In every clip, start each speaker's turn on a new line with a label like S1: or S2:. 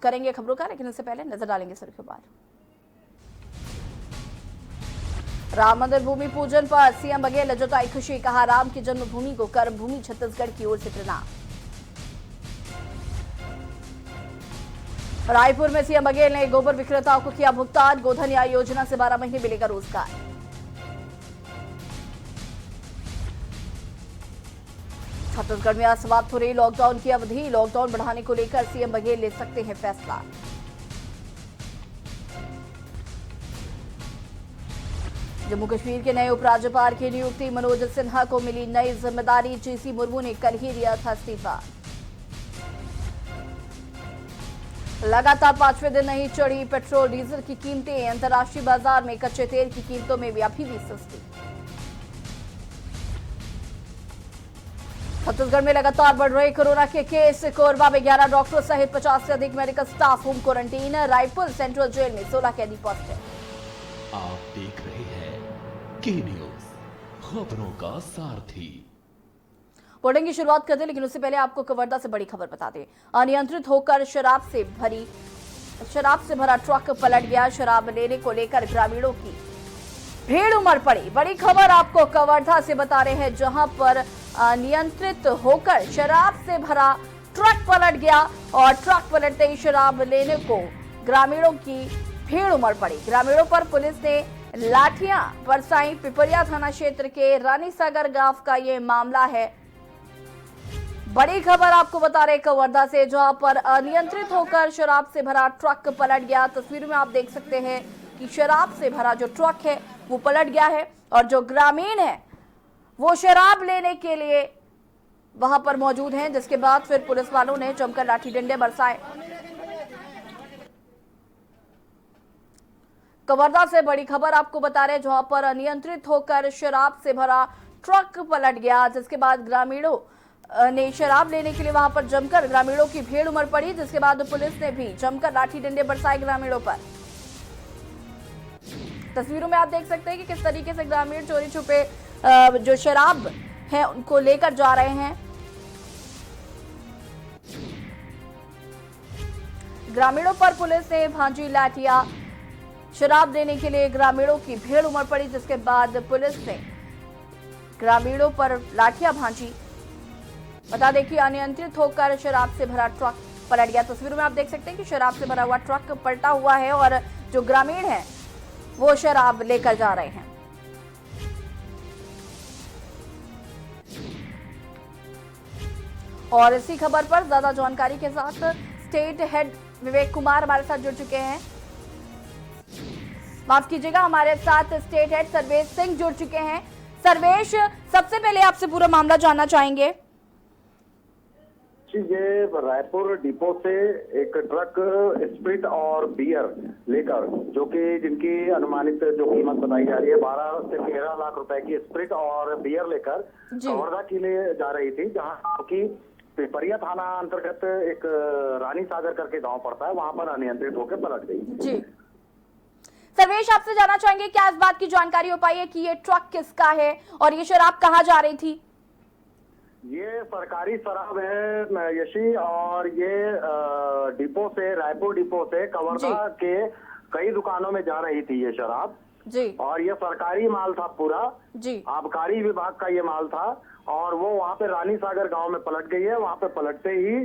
S1: करेंगे खबरों का, लेकिन इससे पहले नजर डालेंगे सुर्खियों पर। राम मंदिर भूमि पूजन पर सीएम बघेल जताई खुशी, कहा राम की जन्मभूमि को कर्म भूमि छत्तीसगढ़ की ओर से प्रणाम। रायपुर में सीएम बघेल ने गोबर विक्रेताओं को किया भुगतान, गोधन न्याय योजना से 12 महीने मिलेगा रोजगार। छत्तीसगढ़ में आज समाप्त हो रही लॉकडाउन की अवधि, लॉकडाउन बढ़ाने को लेकर सीएम बघेल ले सकते हैं फैसला। जम्मू कश्मीर के नए उपराज्यपाल की नियुक्ति, मनोज सिन्हा को मिली नई जिम्मेदारी, जीसी मुर्मू ने कल ही दिया था इस्तीफा। लगातार 5वें दिन नहीं चढ़ी पेट्रोल डीजल की कीमतें, अंतर्राष्ट्रीय बाजार में कच्चे तेल की कीमतों में भी अभी भी सस्ती। छत्तीसगढ़ में लगातार बढ़ रहे कोरोना के केस, कोरबा में 11 डॉक्टरों सहित 50 से अधिक medical staff home quarantine. Raipur central jail में 16 कैदी पॉजिटिव।
S2: आप देख रहे हैं के न्यूज, खबरों का सारथी।
S1: बुलेटिन की शुरुआत करते, लेकिन उससे पहले आपको कवर्धा से बड़ी खबर बता दें। अनियंत्रित होकर शराब से भरा ट्रक पलट गया, शराब लेने को लेकर ग्रामीणों की भीड़ उमड़ पड़ी। बड़ी खबर आपको कवर्धा से बता रहे हैं, जहां पर अनियंत्रित होकर शराब से भरा ट्रक पलट गया और ट्रक पलटते ही शराब लेने को ग्रामीणों की भीड़ उमड़ पड़ी। ग्रामीणों पर पुलिस ने लाठियां बरसाई। पिपरिया थाना क्षेत्र के रानीसागर गांव का ये मामला है। बड़ी खबर आपको बता रहे कवर्धा से, जहां पर अनियंत्रित होकर शराब से भरा ट्रक पलट गया। तस्वीर में आप देख सकते हैं कि शराब से भरा जो ट्रक है वो पलट गया है और जो ग्रामीण है वो शराब लेने के लिए वहां पर मौजूद हैं, जिसके बाद फिर पुलिस वालों ने जमकर लाठी डंडे बरसाए। कवर्धा से बड़ी खबर आपको बता रहे, जहां पर अनियंत्रित होकर शराब से भरा ट्रक पलट गया, जिसके बाद ग्रामीणों ने शराब लेने के लिए वहां पर जमकर ग्रामीणों की भीड़ उमड़ पड़ी, जिसके बाद पुलिस ने भी जमकर लाठी डंडे बरसाए ग्रामीणों पर। तस्वीरों में आप देख सकते हैं कि किस तरीके से ग्रामीण चोरी छुपे जो शराब है उनको लेकर जा रहे हैं। ग्रामीणों पर पुलिस ने भांजी लाठियां, शराब देने के लिए ग्रामीणों की भीड़ उमड़ पड़ी, जिसके बाद पुलिस ने ग्रामीणों पर लाठियां भांजी। बता दें कि अनियंत्रित होकर शराब से भरा ट्रक पलट गया। तस्वीरों में आप देख सकते हैं कि शराब से भरा हुआ ट्रक पलटा हुआ है और जो ग्रामीण है वो शराब लेकर जा रहे हैं। और इसी खबर पर ज्यादा जानकारी के साथ स्टेट हेड विवेक कुमार हमारे साथ जुड़ चुके हैं। माफ कीजिएगा, हमारे साथ स्टेट हेड सर्वेश सिंह जुड़ चुके हैं। सर्वेश, सबसे पहले आपसे पूरा मामला जानना चाहेंगे।
S3: ये रायपुर डिपो से एक ट्रक स्प्रिट और बियर लेकर, जो कि जिनकी अनुमानित जो कीमत बताई जा रही है 12 से 13 लाख रुपए की स्प्रिट और बियर लेकर कवर्धा के लिए जा रही थी, जहां की पिपरिया थाना अंतर्गत एक रानी सागर करके गांव पड़ता है, वहां पर अनियंत्रित होकर पलट गई। जी
S1: सर्वेश, आपसे जानना चाहेंगे क्या इस बात की जानकारी हो पाई है कि ये ट्रक किसका है और ये शराब कहाँ जा रही थी?
S3: ये सरकारी शराब है यशी, और ये डिपो से, रायपुर डिपो से कवर्धा के कई दुकानों में जा रही थी ये शराब जी। और ये सरकारी माल था पूरा जी, आबकारी विभाग का ये माल था, और वो वहाँ पे रानी सागर गांव में पलट गई है। वहाँ पे पलटते ही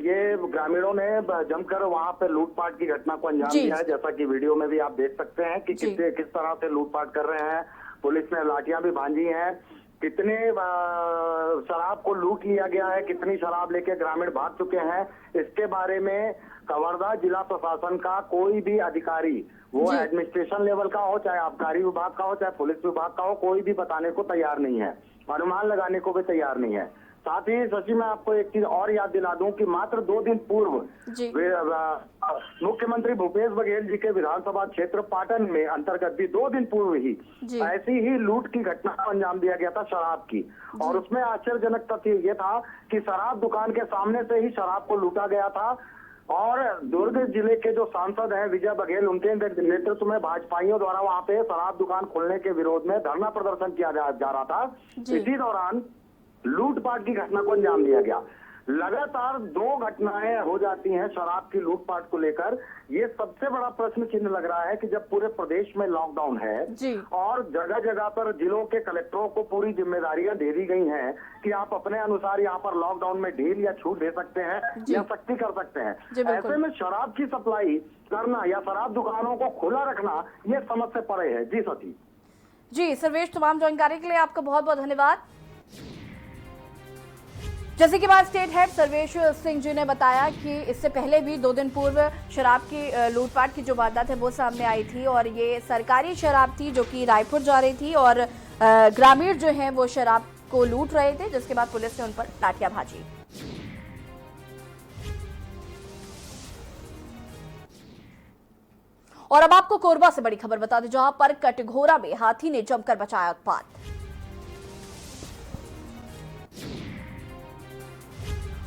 S3: ये ग्रामीणों ने जमकर वहाँ पे लूटपाट की घटना को अंजाम दिया है, जैसा कि वीडियो में भी आप देख सकते हैं कि किस तरह से लूटपाट कर रहे हैं। पुलिस ने लाठियां भी भांजी हैं, कितने शराब को लूट लिया गया है, कितनी शराब लेके ग्रामीण भाग चुके हैं, इसके बारे में कवर्धा जिला प्रशासन का कोई भी अधिकारी, वो एडमिनिस्ट्रेशन लेवल का हो, चाहे आबकारी विभाग का हो, चाहे पुलिस विभाग का हो, कोई भी बताने को तैयार नहीं है, अनुमान लगाने को भी तैयार नहीं है। साथ ही सचिव, मैं आपको एक चीज और याद दिला दूं कि मात्र 2 दिन पूर्व मुख्यमंत्री भूपेश बघेल जी के विधानसभा क्षेत्र पाटन में अंतर्गत भी 2 दिन पूर्व ही ऐसी ही लूट की घटना को अंजाम दिया गया था शराब की, और उसमें आश्चर्यजनक तथ्य ये था कि शराब दुकान के सामने से ही शराब को लूटा गया था। और दुर्ग जिले के जो सांसद हैं विजय बघेल, उनके नेतृत्व में भाजपाइयों द्वारा वहां पे शराब दुकान खोलने के विरोध में धरना प्रदर्शन किया जा रहा था। इसी दौरान लूटपाट की घटना को अंजाम दिया गया। लगातार 2 घटनाएं हो जाती हैं शराब की लूटपाट को लेकर। ये सबसे बड़ा प्रश्न चिन्ह लग रहा है कि जब पूरे प्रदेश में लॉकडाउन है
S1: जी।
S3: और जगह जगह पर जिलों के कलेक्टरों को पूरी जिम्मेदारियां दे दी गई हैं कि आप अपने अनुसार यहाँ पर लॉकडाउन में ढील या छूट दे सकते हैं या सख्ती कर सकते हैं। ऐसे में शराब की सप्लाई करना या शराब दुकानों को खुला रखना ये समझ से परे है। जी सती
S1: जी। सर्वेश, तमाम जानकारी के लिए आपका बहुत बहुत धन्यवाद। जैसे कि हमारे स्टेट हेड सर्वेश सिंह जी ने बताया कि इससे पहले भी 2 दिन पूर्व शराब की लूटपाट की जो वारदात है वो सामने आई थी और ये सरकारी शराब थी जो कि रायपुर जा रही थी और ग्रामीण जो हैं वो शराब को लूट रहे थे, जिसके बाद पुलिस ने उन पर लाठियां भाजी। और अब आपको कोरबा से बड़ी खबर बता दें, जहां पर कटघोरा में हाथी ने जमकर मचाया उत्पात।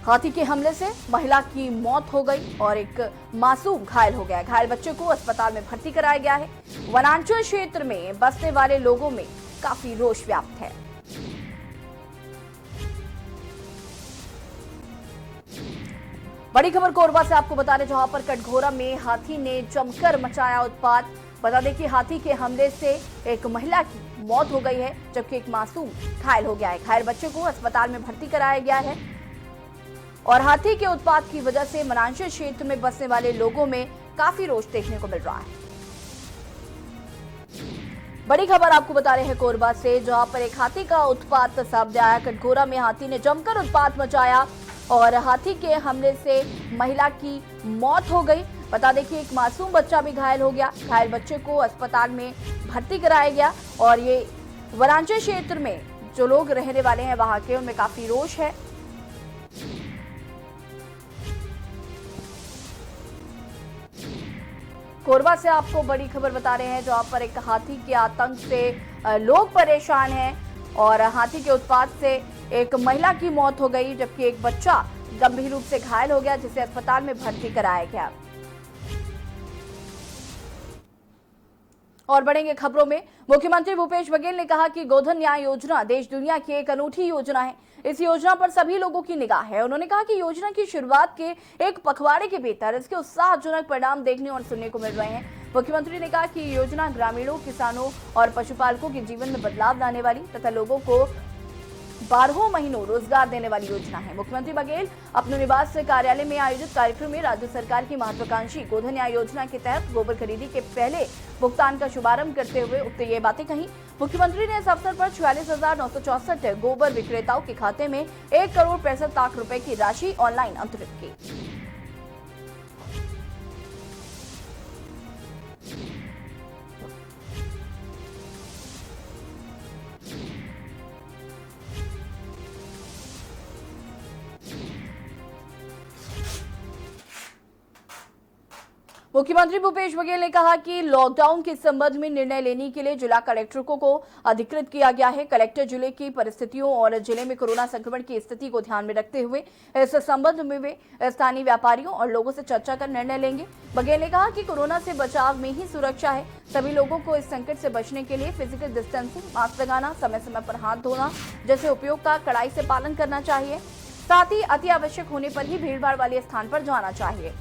S1: हाथी के हमले से महिला की मौत हो गई और एक मासूम घायल हो गया। घायल बच्चे को अस्पताल में भर्ती कराया गया है। वनांचल क्षेत्र में बसने वाले लोगों में काफी रोष व्याप्त है। बड़ी खबर कोरबा से आपको बता दें, जहां पर कटघोरा में हाथी ने जमकर मचाया उत्पात। बता दें कि हाथी के हमले से एक महिला की मौत हो गई है जबकि एक मासूम घायल हो गया है। घायल बच्चे को अस्पताल में भर्ती कराया गया है और हाथी के उत्पात की वजह से वनांचल क्षेत्र में बसने वाले लोगों में काफी रोष देखने को मिल रहा है। बड़ी खबर आपको बता रहे हैं कोरबा से, जहां पर एक हाथी का उत्पात सामने आया। कटघोरा में हाथी ने जमकर उत्पात मचाया और हाथी के हमले से महिला की मौत हो गई। बता दें कि एक मासूम बच्चा भी घायल हो गया। घायल बच्चे को अस्पताल में भर्ती कराया गया और ये वनांचल क्षेत्र में जो लोग रहने वाले हैं वहां के, उनमें काफी रोष है। कोरबा से आपको बड़ी खबर बता रहे हैं, जहां पर एक हाथी के आतंक से लोग परेशान हैं और हाथी के उत्पात से एक महिला की मौत हो गई जबकि एक बच्चा गंभीर रूप से घायल हो गया जिसे अस्पताल में भर्ती कराया गया। और बढ़ेंगे खबरों में। मुख्यमंत्री भूपेश बघेल ने कहा कि गोधन न्याय योजना देश दुनिया की एक अनूठी योजना है। इस योजना पर सभी लोगों की निगाह है। उन्होंने कहा कि योजना की शुरुआत के एक पखवाड़े के भीतर इसके उत्साहजनक परिणाम देखने और सुनने को मिल रहे हैं। मुख्यमंत्री ने कहा कि ये योजना ग्रामीणों, किसानों और पशुपालकों के जीवन में बदलाव लाने वाली तथा लोगों को 12 महीनों रोजगार देने वाली योजना है। मुख्यमंत्री बघेल अपने निवास कार्यालय में आयोजित कार्यक्रम में राज्य सरकार की महत्वाकांक्षी गोधन न्याय योजना के तहत गोबर खरीदी के पहले भुगतान का शुभारंभ करते हुए उक्त ये बातें कही। मुख्यमंत्री ने इस अवसर पर 46,964 गोबर विक्रेताओं के खाते में 1,65 लाख रुपए की राशि ऑनलाइन अंतरित की। मुख्यमंत्री भूपेश बघेल ने कहा कि लॉकडाउन के संबंध में निर्णय लेने के लिए जिला कलेक्टरों को अधिकृत किया गया है। कलेक्टर जिले की परिस्थितियों और जिले में कोरोना संक्रमण की स्थिति को ध्यान में रखते हुए इस संबंध में वे स्थानीय व्यापारियों और लोगों से चर्चा कर निर्णय लेंगे। बघेल ने कहा कि कोरोना से बचाव में ही सुरक्षा है। सभी लोगों को इस संकट से बचने के लिए फिजिकल डिस्टेंसिंग, मास्क लगाना, समय समय पर हाथ धोना जैसे उपयोग का कड़ाई से पालन करना चाहिए। साथ ही अति आवश्यक होने पर ही भीड़भाड़ वाले स्थान पर जाना चाहिए।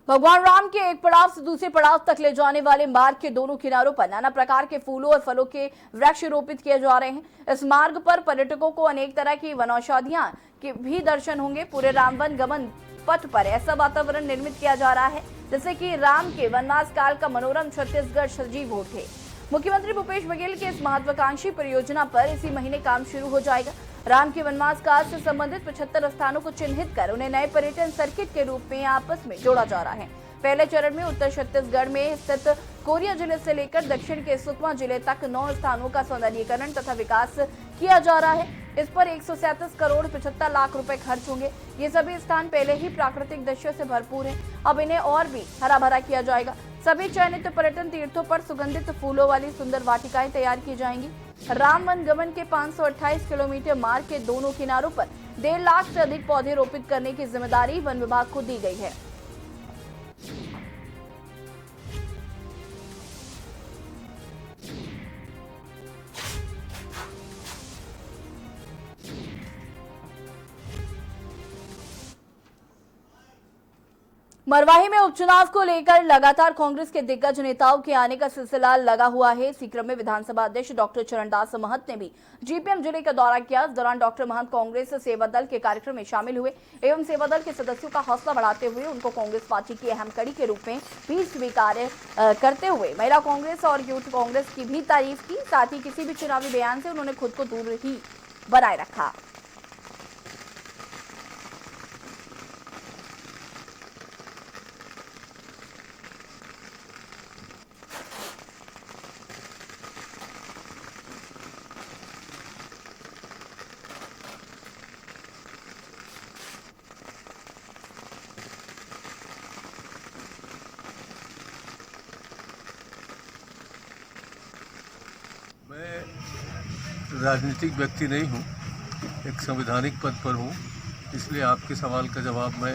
S1: भगवान राम के एक पड़ाव से दूसरे पड़ाव तक ले जाने वाले मार्ग के दोनों किनारों पर नाना प्रकार के फूलों और फलों के वृक्ष रोपित किए जा रहे हैं। इस मार्ग पर पर्यटकों को अनेक तरह की वनौषधियां के भी दर्शन होंगे। पूरे रामवन गमन पथ पर ऐसा वातावरण निर्मित किया जा रहा है जिससे कि राम के वनवास काल का मनोरम छत्तीसगढ़ सजीव हो उठे। मुख्यमंत्री भूपेश बघेल के इस महत्वाकांक्षी परियोजना पर इसी महीने काम शुरू हो जाएगा। राम के वनवास काल से संबंधित 75 स्थानों को चिन्हित कर उन्हें नए पर्यटन सर्किट के रूप में आपस में जोड़ा जा रहा है। पहले चरण में उत्तर छत्तीसगढ़ में स्थित कोरिया जिले से लेकर दक्षिण के सुकमा जिले तक 9 स्थानों का सौंदर्यीकरण तथा विकास किया जा रहा है। इस पर 137 करोड़ 75 लाख रुपए खर्च होंगे। ये सभी स्थान पहले ही प्राकृतिक दृश्यों से भरपूर हैं। अब इन्हें और भी हरा भरा किया जाएगा। सभी चयनित पर्यटन तीर्थों पर सुगंधित फूलों वाली सुंदर वाटिकाएं तैयार की जाएंगी। राम वन गमन के 528 किलोमीटर मार्ग के दोनों किनारों पर 1.5 लाख से अधिक पौधे रोपित करने की जिम्मेदारी वन विभाग को दी गई है। मरवाही में उपचुनाव को लेकर लगातार कांग्रेस के दिग्गज नेताओं के आने का सिलसिला लगा हुआ है। इसी क्रम में विधानसभा अध्यक्ष डॉक्टर चरणदास महंत ने भी जीपीएम जिले का दौरा किया। इस दौरान डॉक्टर महंत कांग्रेस सेवा दल के कार्यक्रम में शामिल हुए एवं सेवा दल के सदस्यों का हौसला बढ़ाते हुए उनको कांग्रेस पार्टी की अहम कड़ी के रूप में भी स्वीकार करते हुए महिला कांग्रेस और यूथ कांग्रेस की भी तारीफ की। साथ ही किसी भी चुनावी बयान से उन्होंने खुद को दूर ही बनाए रखा।
S4: मैं राजनीतिक व्यक्ति नहीं हूँ, एक संवैधानिक पद पर हूँ, इसलिए आपके सवाल का जवाब मैं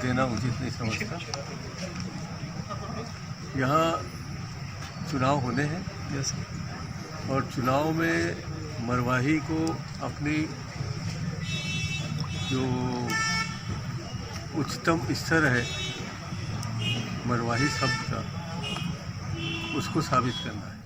S4: देना उचित नहीं समझता। यहाँ चुनाव होने हैं और चुनाव में मरवाही को अपनी जो उच्चतम स्तर है मरवाही शब्द का, उसको साबित करना है।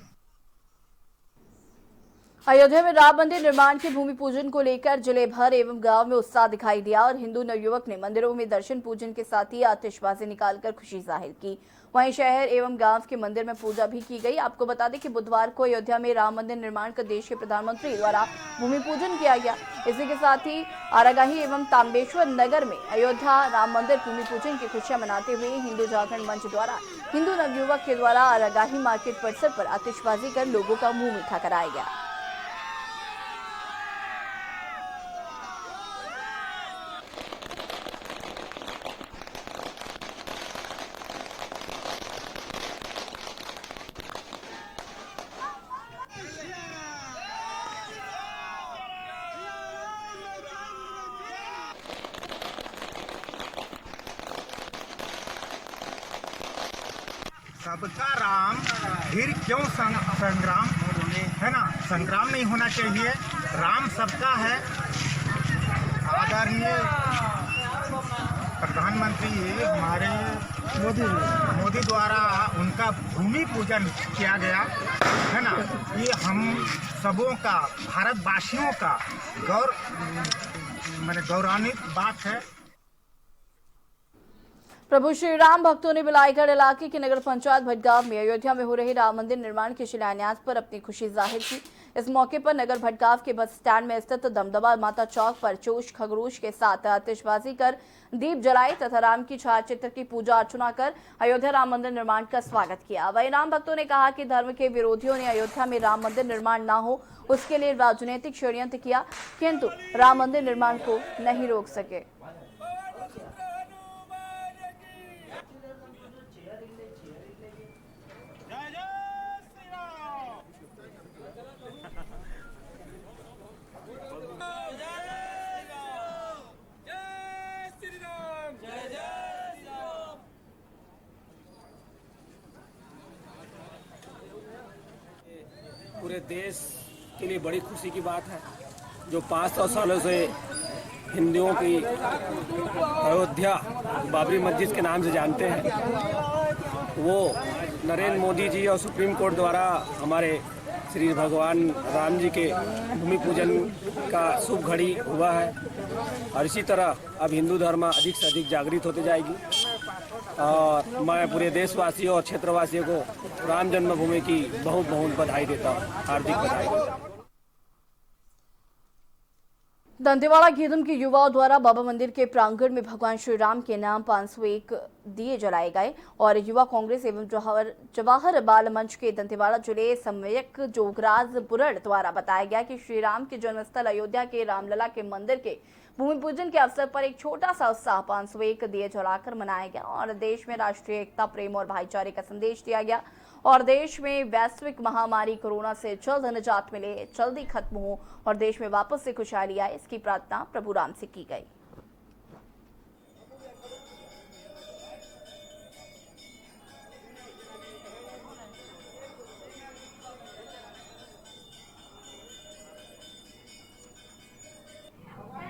S1: अयोध्या में राम मंदिर निर्माण के भूमि पूजन को लेकर जिले भर एवं गांव में उत्साह दिखाई दिया और हिंदू नवयुवक ने मंदिरों में दर्शन पूजन के साथ ही आतिशबाजी निकालकर खुशी जाहिर की। वहीं शहर एवं गांव के मंदिर में पूजा भी की गई। आपको बता दें कि बुधवार को अयोध्या में राम मंदिर निर्माण का देश के प्रधानमंत्री द्वारा भूमि पूजन किया गया। इसी के साथ ही आरागाही एवं तांबेश्वर नगर में अयोध्या राम मंदिर भूमि पूजन की खुशियां मनाते हुए हिंदू जागरण मंच द्वारा हिंदू नवयुवक के द्वारा आरागाही मार्केट परिसर पर आतिशबाजी कर लोगों का मुंह मीठा कराया गया।
S5: सबका राम फिर क्यों संग्राम है ना, संग्राम नहीं होना चाहिए। राम सबका है। आदरणीय प्रधानमंत्री हमारे मोदी द्वारा उनका भूमि पूजन किया गया है ना, ये हम सबों का, भारतवासियों का गौरवान्वित बात है।
S1: प्रभु श्री राम भक्तों ने बिलाईगढ़ इलाके की नगर पंचायत भटगांव में अयोध्या में हो रहे राम मंदिर निर्माण के शिलान्यास पर अपनी खुशी जाहिर की। इस मौके पर नगर भटगांव के बस स्टैंड में स्थित दमदमा माता चौक पर जोश खगरोश के साथ आतिशबाजी कर दीप जलाए तथा राम की छाया चित्र की पूजा अर्चना कर अयोध्या राम मंदिर निर्माण का स्वागत किया। वहीं राम भक्तों ने कहा कि धर्म के विरोधियों ने अयोध्या में राम मंदिर निर्माण न हो उसके लिए राजनीतिक षड्यंत्र किया, किंतु राम मंदिर निर्माण को नहीं रोक सके।
S6: पूरे देश के लिए बड़ी खुशी की बात है। जो 500 सालों से हिंदुओं की अयोध्या बाबरी मस्जिद के नाम से जानते हैं, वो नरेंद्र मोदी जी और सुप्रीम कोर्ट द्वारा हमारे श्री भगवान राम जी के भूमि पूजन का शुभ घड़ी हुआ है। और इसी तरह अब हिंदू धर्म अधिक से अधिक जागृत होते जाएगी। और मैं पूरे देशवासियों और क्षेत्रवासियों को राम जन्मभूमि की बहुत बहुत बधाई देता हूँ, हार्दिक बधाई देता हूँ।
S1: दंतेवाड़ा घेदम के युवाओं द्वारा बाबा मंदिर के प्रांगण में भगवान श्री राम के नाम 501 दिए जलाए गए और युवा कांग्रेस एवं जवाहर बाल मंच के दंतेवाड़ा जिले समन्वयक जोगराज बुरड़ द्वारा बताया गया कि श्री राम के जन्मस्थल अयोध्या के रामलला के मंदिर के भूमि पूजन के अवसर पर एक छोटा सा उत्साह 501 दिए जलाकर मनाया गया और देश में राष्ट्रीय एकता, प्रेम और भाईचारे का संदेश दिया गया और देश में वैश्विक महामारी कोरोना से जल्द निजात मिले, जल्दी खत्म हो और देश में वापस से खुशहाली आए, इसकी प्रार्थना प्रभु राम से की गई।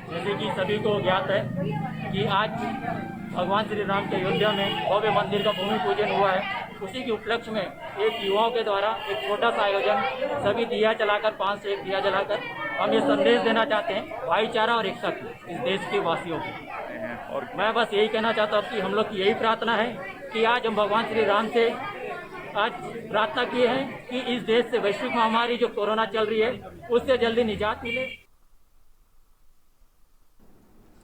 S7: जैसे कि सभी को ज्ञात है कि आज भगवान श्री राम के अयोध्या में भव्य मंदिर का भूमि पूजन हुआ है। उसी के उपलक्ष्य में एक युवाओं के द्वारा एक छोटा सा आयोजन, सभी दिया जलाकर 501 दिया जलाकर हम ये संदेश देना चाहते हैं भाईचारा और एकता की इस देश के वासियों को। और मैं बस यही कहना चाहता हूँ कि हम लोग की यही प्रार्थना है कि आज हम भगवान श्री राम से आज प्रार्थना किए हैं कि इस देश से वैश्विक महामारी जो कोरोना चल रही है उससे जल्दी निजात मिले।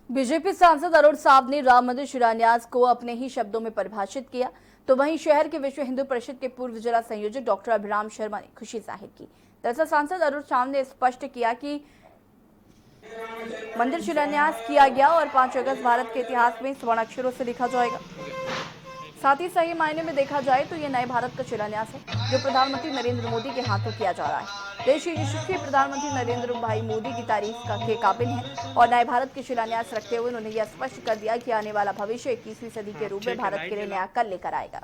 S1: बीजेपी सांसद अरुण साव ने राम मंदिर शिलान्यास को अपने ही शब्दों में परिभाषित किया, तो वहीं शहर के विश्व हिंदू परिषद के पूर्व जिला संयोजक डॉक्टर अभिराम शर्मा ने खुशी जाहिर की। दरअसल सांसद अरुण साव ने स्पष्ट किया कि मंदिर शिलान्यास किया गया और 5 अगस्त भारत के इतिहास में स्वर्ण अक्षरों से लिखा जाएगा। साथ ही सही मायने में देखा जाए तो ये नए भारत का शिलान्यास है जो प्रधानमंत्री नरेंद्र मोदी के हाथों किया जा रहा है। देश के यशस्वी प्रधानमंत्री नरेंद्र भाई मोदी की तारीफ के काबिल है और नए भारत के शिलान्यास रखते हुए उन्होंने यह स्पष्ट कर दिया कि आने वाला भविष्य 21वीं सदी के रूप में भारत के लिए नया कल लेकर आएगा।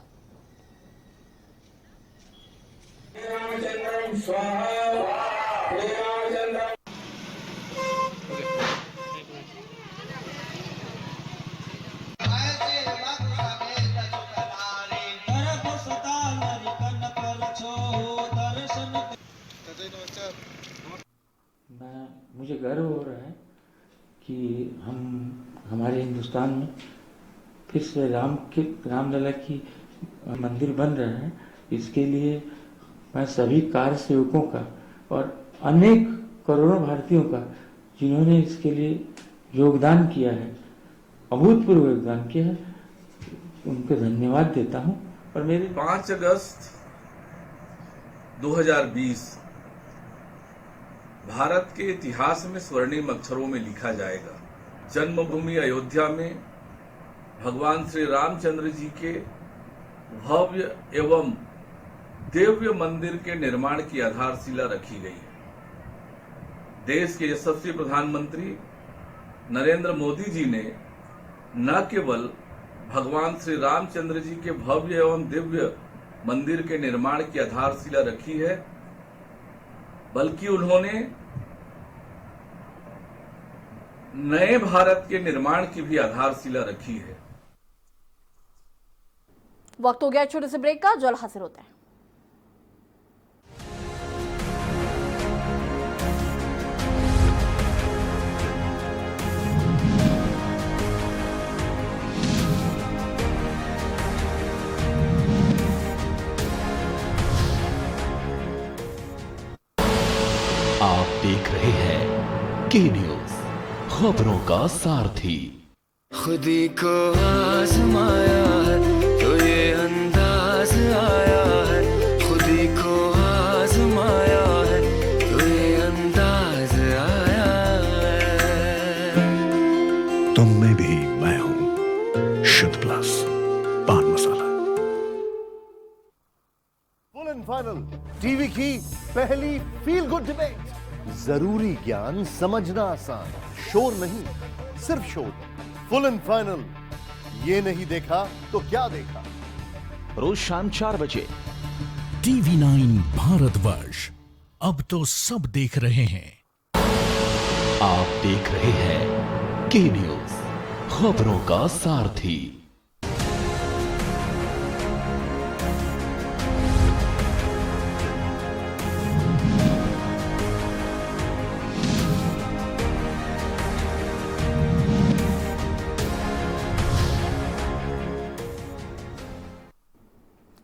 S8: मुझे गर्व हो रहा है कि हम हमारे हिंदुस्तान में फिर से रामलला की मंदिर बन रहा है। इसके लिए मैं सभी कार्य सेवकों का और अनेक करोड़ों भारतीयों का जिन्होंने इसके लिए योगदान किया है, अभूतपूर्व योगदान किया है, उनको धन्यवाद देता हूं। और मेरे
S9: 5 अगस्त 2020 भारत के इतिहास में स्वर्णिम अक्षरों में लिखा जाएगा। जन्मभूमि अयोध्या में भगवान श्री रामचंद्र जी के भव्य एवं दिव्य मंदिर के निर्माण की आधारशिला रखी गई है। देश के यशस्वी प्रधानमंत्री नरेंद्र मोदी जी ने न केवल भगवान श्री रामचंद्र जी के भव्य एवं दिव्य मंदिर के निर्माण की आधारशिला रखी है, बल्कि उन्होंने नए भारत के निर्माण की भी आधारशिला रखी है।
S1: वक्त हो गया छोटे से ब्रेक का, जल्द हाजिर होते हैं।
S2: आप देख रहे हैं के न्यूज, खबरों का सारथी।
S10: खुदी को आजमाया है तो ये अंदाज आया है, खुदी को आजमाया है तो ये अंदाज आया है।
S11: तुम में भी मैं हूं, शुद्ध प्लस पान मसाला।
S12: फुल एंड फाइनल टीवी की पहली फील गुड डिबेट। जरूरी ज्ञान समझना आसान, शोर नहीं सिर्फ शोर। फुल एंड फाइनल, ये नहीं देखा तो क्या देखा।
S11: रोज शाम 4 बजे
S13: TV9 भारतवर्ष, अब तो सब देख रहे हैं।
S2: आप देख रहे हैं के न्यूज, खबरों का सारथी।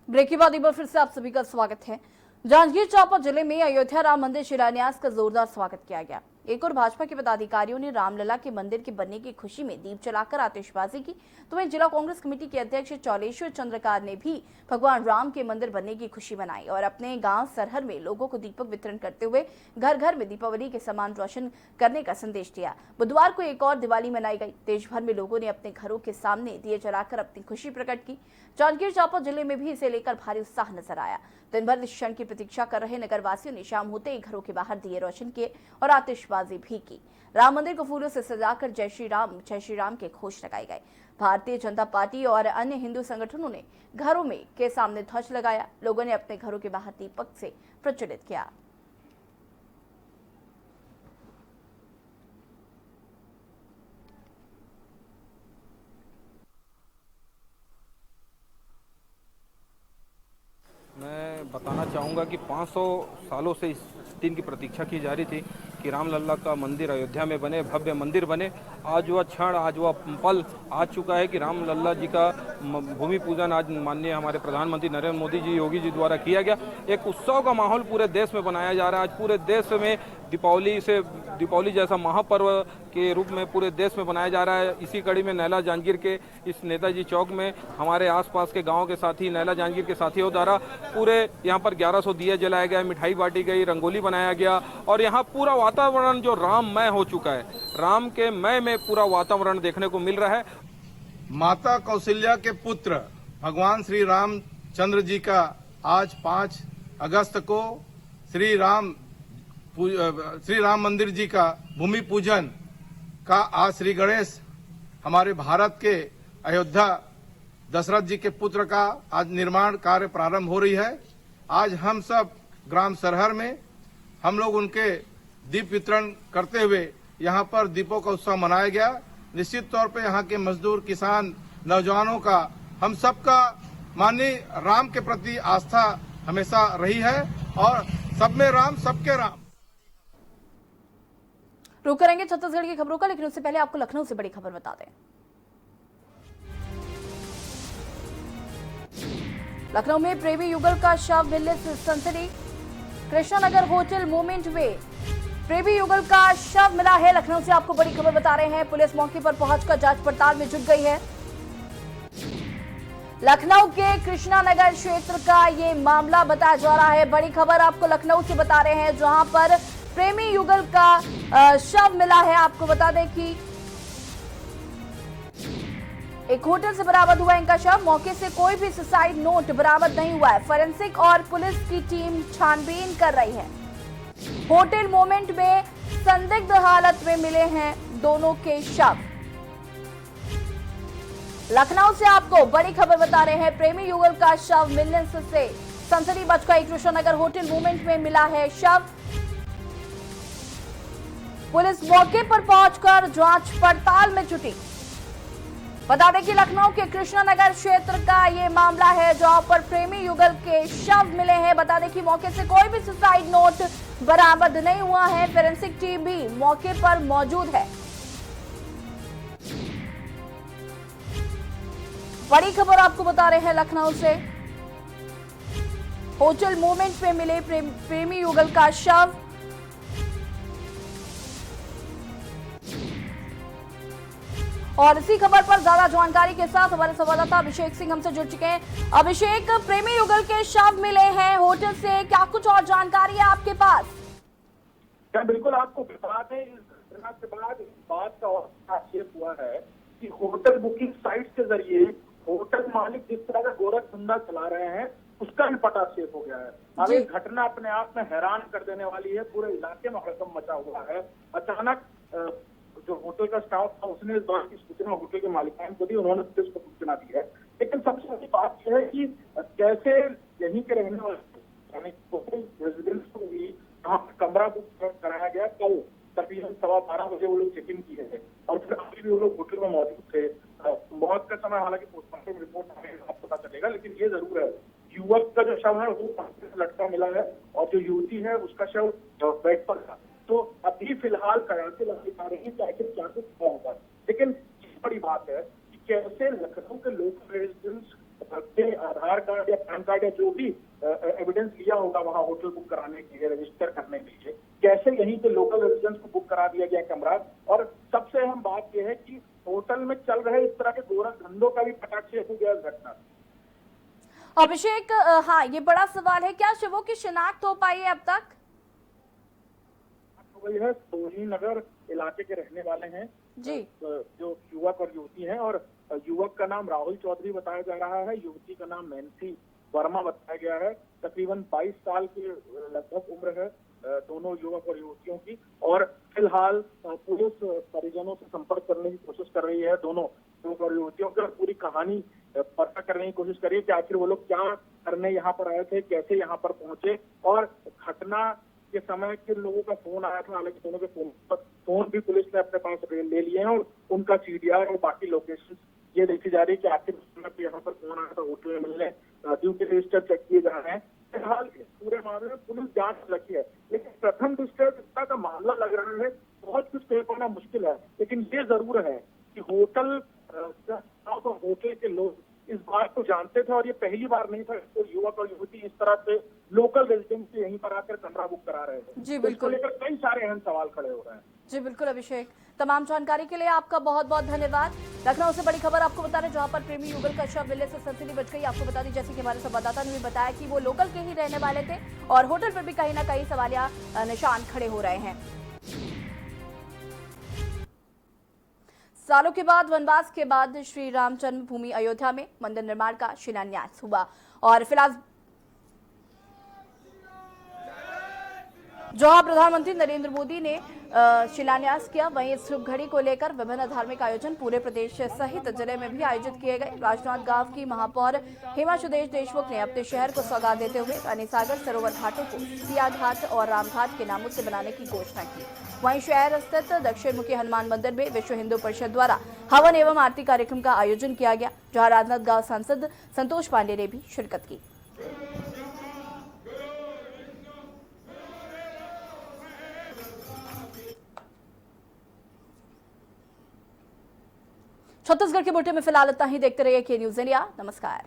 S1: ब्रेक के बाद एक बार फिर से आप सभी का स्वागत है। जांजगीर चांपा जिले में अयोध्या राम मंदिर शिलान्यास का जोरदार स्वागत किया गया। एक और भाजपा के पदाधिकारियों ने रामलला के मंदिर के बनने की खुशी में दीप जलाकर आतिशबाजी की। तो वहीं जिला कांग्रेस कमेटी के अध्यक्ष चौलेश्वर चंद्रकार ने भी भगवान राम के मंदिर बनने की खुशी मनाई और अपने गांव सरहर में लोगों को दीपक वितरण करते हुए घर घर में दीपावली के समान रोशन करने का संदेश दिया। बुधवार को एक और दिवाली मनाई गई। देश भर में लोगों ने अपने घरों के सामने दिए जलाकर अपनी खुशी प्रकट की। जांजगीर चांपा जिले में भी इसे लेकर भारी उत्साह नजर आया। दिन भर इस क्षण की प्रतीक्षा कर रहे नगरवासियों ने शाम होते ही घरों के बाहर दिए रोशन किए और आतिशबाजी भी की। राम मंदिर को फूलों से सजाकर जय श्री राम के घोष लगाए गए। भारतीय जनता पार्टी और अन्य हिंदू संगठनों ने घरों में के सामने ध्वज लगाया। लोगों ने अपने घरों के बाहर दीपक से प्रज्वलित किया।
S14: मैं बताना चाहूँगा कि 500 सालों से इस दिन की प्रतीक्षा की जा रही थी कि रामलला का मंदिर अयोध्या में बने, भव्य मंदिर बने। आज वह क्षण, आज वह पल आ चुका है कि रामलला जी का भूमि पूजन आज माननीय हमारे प्रधानमंत्री नरेंद्र मोदी जी, योगी जी द्वारा किया गया। एक उत्सव का माहौल पूरे देश में बनाया जा रहा है। आज पूरे देश में दीपावली जैसा महापर्व के रूप में पूरे देश में बनाया जा रहा है। इसी कड़ी में नैला जांजगीर के इस नेताजी चौक में हमारे आसपास के गांव के साथी, नैला जांजगीर के साथियों द्वारा पूरे यहाँ पर 1100 दिए जलाए गए, मिठाई बांटी गई, रंगोली बनाया गया और यहाँ पूरा वातावरण जो राममय हो चुका है। राम के मय में पूरा वातावरण देखने को मिल रहा है।
S5: माता कौशल्या के पुत्र भगवान श्री रामचंद्र जी का आज 5 अगस्त को श्री राम मंदिर जी का भूमि पूजन का आज श्री गणेश हमारे भारत के अयोध्या दशरथ जी के पुत्र का आज निर्माण कार्य प्रारंभ हो रही है। आज हम सब ग्राम सरहर में हम लोग उनके दीप वितरण करते हुए यहाँ पर दीपों का उत्सव मनाया गया। निश्चित तौर पे यहाँ के मजदूर, किसान, नौजवानों का, हम सबका माननीय राम के प्रति आस्था हमेशा रही है और सब में राम, सबके राम।
S1: रुक करेंगे छत्तीसगढ़ की खबरों का, लेकिन उससे पहले आपको लखनऊ से बड़ी खबर बता दें। लखनऊ में प्रेमी युगल का शव मिलने से सनसनी। कृष्णानगर होटल मोमेंट में प्रेमी युगल का शव मिला है। लखनऊ से आपको बड़ी खबर बता रहे हैं। पुलिस मौके पर पहुंचकर जांच पड़ताल में जुट गई है। लखनऊ के कृष्णानगर क्षेत्र का ये मामला बताया जा रहा है। बड़ी खबर आपको लखनऊ से बता रहे हैं, जहां पर प्रेमी युगल का शव मिला है। आपको बता दें कि एक होटल से बरामद हुआ इनका शव। मौके से कोई भी सुसाइड नोट बरामद नहीं हुआ है। फोरेंसिक और पुलिस की टीम छानबीन कर रही है। होटल मोमेंट में संदिग्ध हालत में मिले हैं दोनों के शव। लखनऊ से आपको बड़ी खबर बता रहे हैं। प्रेमी युगल का शव मिलने से सनसनी मच गई। कृष्णानगर होटल मोमेंट में मिला है शव। पुलिस मौके पर पहुंचकर जांच पड़ताल में जुटी। बता दें कि लखनऊ के कृष्णानगर क्षेत्र का ये मामला है, जहां पर प्रेमी युगल के शव मिले हैं। बता दें कि मौके से कोई भी सुसाइड नोट बरामद नहीं हुआ है। फोरेंसिक टीम भी मौके पर मौजूद है। बड़ी खबर आपको बता रहे हैं लखनऊ से। होटल मोमेंट पे मिले प्रेमी युगल का शव। और इसी खबर पर ज्यादा जानकारी के साथ हमारे संवाददाता अभिषेक सिंह हमसे जुड़ चुके हैं। अभिषेक, प्रेमी युगल के शव मिले हैं होटल से, क्या कुछ और जानकारी है आपके पास?
S15: क्या बिल्कुल आपको बता दें, इस घटना के बाद इस बात का और आक्षेप हुआ है कि होटल बुकिंग साइट के जरिए होटल मालिक जिस तरह का गोरख धंधा चला रहे हैं उसका भी पटाक्षेप हो गया है। अब ये घटना अपने आप में हैरान कर देने वाली है। पूरे इलाके में हड़कंप मचा हुआ है। अचानक जो होटल का स्टाफ था उसने इस बात की सूचना होटल के मालिकान को दी, उन्होंने पुलिस को सूचना दी है। लेकिन सबसे बड़ी बात यह है कि कैसे यहीं के रहने वाले रेजिडेंट्स को भी कमरा बुक कराया गया। कल तकरीबन 12:15 बजे वो लोग चेक इन किए थे और फिर अभी भी वो लोग होटल में मौजूद थे। मौत का समय हालांकि पोस्टमार्टम रिपोर्ट हमें पता चलेगा, लेकिन ये जरूर है युवक का जो शव है वो लटका मिला है और जो युवती है उसका शव बेड पर था। तो अभी फिलहाल कयासे लगे जा रही है कि आखिर क्या कुछ हुआ होगा। लेकिन बड़ी बात है कि कैसे लखनऊ के लोकल रेजिडेंट्स के आधार कार्ड या पैन कार्ड या जो भी एविडेंस लिया होगा वहां होटल बुक कराने के लिए, रजिस्टर करने के लिए, कैसे यहीं के लोकल रेजिडेंट्स को बुक करा हम बात यह है कि होटल में चल रहे इस तरह के गोरख धंधों का भी पटाक्षेप हो गया इस घटना से।
S1: अभिषेक, हाँ, ये बड़ा सवाल है, क्या शवों की शिनाख्त हो पाई है अब तक?
S15: वही है, सोनी नगर इलाके के रहने वाले हैं
S1: जी,
S15: जो युवक और युवती हैं, और युवक का नाम राहुल चौधरी बताया जा रहा है, युवती का नाम नैन्सी वर्मा बताया गया है। तकरीबन 22 साल की लगभग उम्र है दोनों युवक और युवतियों की, और फिलहाल पुलिस परिजनों से संपर्क करने की कोशिश कर रही है दोनों युवक और युवतियों की, और पूरी कहानी पता करने की कोशिश कर रही है कि आखिर वो लोग क्या करने यहाँ पर आए थे, कैसे यहाँ पर पहुंचे, और घटना के समय किन लोगों का फोन आया था। हालांकि दोनों के फोन भी पुलिस ने अपने पास ले लिए हैं, और उनका सीडीआर और बाकी लोकेशन ये देखी जा रही है कि आखिर यहाँ पर फोन आया था होटल में मिलने, ड्यूटी रजिस्टर चेक किए जा रहे हैं। फिलहाल इस पूरे मामले में पुलिस जांच लगी है, लेकिन प्रथम दृष्टया जितना का मामला लग रहा है बहुत कुछ तय करना मुश्किल है। लेकिन ये जरूर है कि होटल के लोग इस बात को जानते थे, और ये पहली बार नहीं था तो युवक और युवती इस तरह से लोकल रेजिडेंट से यहीं पर आकर कमरा बुक करा रहे थे।
S1: जी बिल्कुल,
S15: लेकर कई सारे अहम सवाल खड़े हो रहे हैं।
S1: जी बिल्कुल अभिषेक, तमाम जानकारी के लिए आपका बहुत बहुत धन्यवाद। लखनऊ से बड़ी खबर आपको बता रहे, जहां पर प्रेमी युगल का शव मिलने से सनसनी बच गई। आपको बता दी, जैसे कि हमारे संवाददाता ने भी बताया कि वो लोकल के ही रहने वाले थे, और होटल पर भी कहीं ना कहीं सवालिया निशान खड़े हो रहे हैं। सालों के बाद, वनवास के बाद श्री राम जन्मभूमि अयोध्या में मंदिर निर्माण का शिलान्यास हुआ, और फिलहाल जहां प्रधानमंत्री नरेंद्र मोदी ने शिलान्यास किया, वहीं इस शुभ घड़ी को लेकर विभिन्न धार्मिक आयोजन पूरे प्रदेश सहित जिले में भी आयोजित किए गए। राजनांदगांव की महापौर हेमा सुदेश देशमुख ने अपने शहर को सौगात देते हुए रानीसागर सरोवर घाटों को सिया घाट और राम घाट के नामों से बनाने की घोषणा की। वहीं शहर स्थित दक्षिण मुखी हनुमान मंदिर में विश्व हिंदू परिषद द्वारा हवन एवं आरती कार्यक्रम का आयोजन किया गया, जहाँ राजनांदगांव सांसद संतोष पांडे ने भी शिरकत की। छत्तीसगढ़ के बुलेटिन में फिलहाल इतना ही। देखते रहिए के न्यूज इंडिया। नमस्कार।